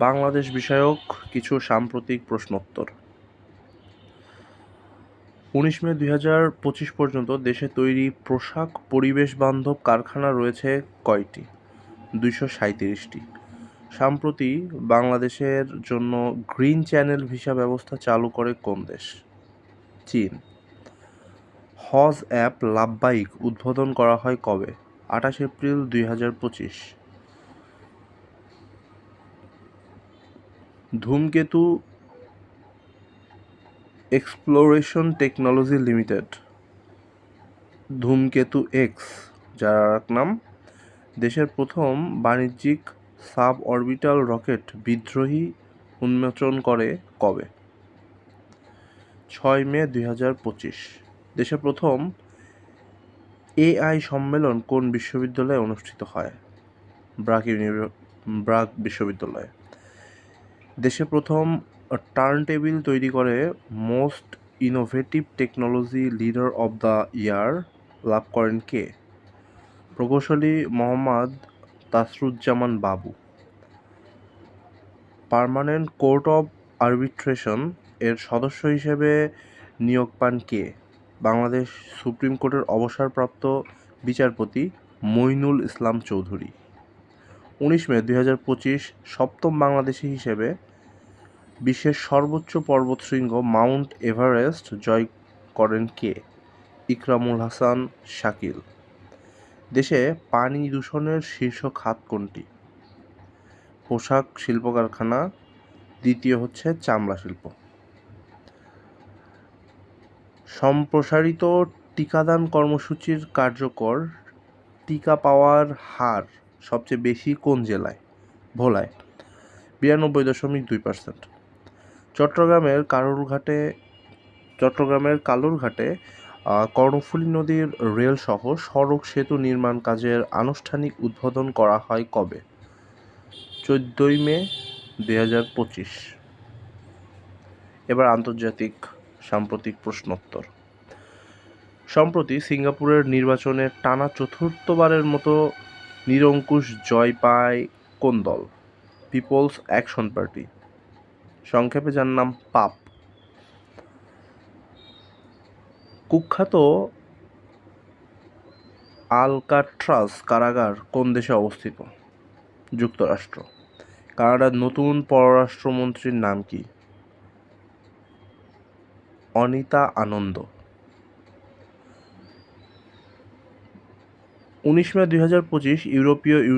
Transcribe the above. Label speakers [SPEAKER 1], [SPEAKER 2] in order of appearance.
[SPEAKER 1] বাংলাদেশ বিষয়ক কিছু সাম্প্রতিক প্রশ্নোত্তর। ১৯ মে ২০২৫ পর্যন্ত দেশে তৈরি পোশাক পরিবেশ বান্ধব কারখানা রয়েছে কয়টি? ২৩৭টি। সম্প্রতি বাংলাদেশের জন্য গ্রিন চ্যানেল ভিসা ব্যবস্থা চালু করে কোন দেশ? চীন। হজ অ্যাপ লাব্বাইক উদ্বোধন করা হয় কবে? ২৮ এপ্রিল ২০২৫। ধূমকেতু এক্সপ্লোরেশন টেকনোলজি লিমিটেড, ধূমকেতু এক্স যার আরেক নাম, দেশের প্রথম বাণিজ্যিক সাব অরবিটাল রকেট বিদ্রোহী উন্মোচন করে কবে? ৬ মে ২০২৫। দেশের প্রথম এআই সম্মেলন কোন বিশ্ববিদ্যালয়ে অনুষ্ঠিত হয়? ব্রাক বিশ্ববিদ্যালয়ে। দেশে প্রথম টার্নটেবিল তৈরি করে most innovative technology leader of the year লাভ করেন কে? প্রকৌশলী মোহাম্মদ তাসরুজ্জামান বাবু। পার্মানেন্ট কোর্ট অব আরবিট্রেশন এর সদস্য হিসেবে নিয়োগ পান কে? বাংলাদেশ সুপ্রিম কোর্টের অবসরপ্রাপ্ত বিচারপতি মইনুল ইসলাম চৌধুরী। ১৯ মে ২০২৫ সপ্তম বাংলাদেশী হিসেবে বিশ্বের সর্বোচ্চ পর্বতশৃঙ্গ মাউন্ট এভারেস্ট জয় করেন কে? ইকরামুল হাসান শাকিল। দেশে পানি দূষণের শীর্ষ খাত কোনটি? পোশাক শিল্প কারখানা, দ্বিতীয় হচ্ছে চামড়া শিল্প। সম্প্রসারিত টিকাদান কর্মসূচির কার্যকর টিকা পাওয়ার হার সবচেয়ে বেশি কোন জেলায়? ভোলায়, ৯২.২%। চট্টগ্রামের কালুরঘাটে কর্ণফুলী নদীর রেলসহ সড়ক সেতু নির্মাণ কাজের আনুষ্ঠানিক উদ্বোধন করা হয় কবে? ১৪ মে ২০২৫। এবার আন্তর্জাতিক সাম্প্রতিক প্রশ্নোত্তর। সম্প্রতি সিঙ্গাপুরের নির্বাচনে টানা চতুর্থবারের মতো নিরঙ্কুশ জয় পায় কোন দল? পিপলস অ্যাকশন পার্টি, সংক্ষেপে যার নাম পাপ। কুখ্যাত আলকাট্রাজ কারাগার কোন দেশে অবস্থিত? যুক্তরাষ্ট্র। কানাডার নতুন পররাষ্ট্রমন্ত্রীর নাম কি? অনিতা আনন্দ। ১৯ মে ২০২৫ ইউরোপীয়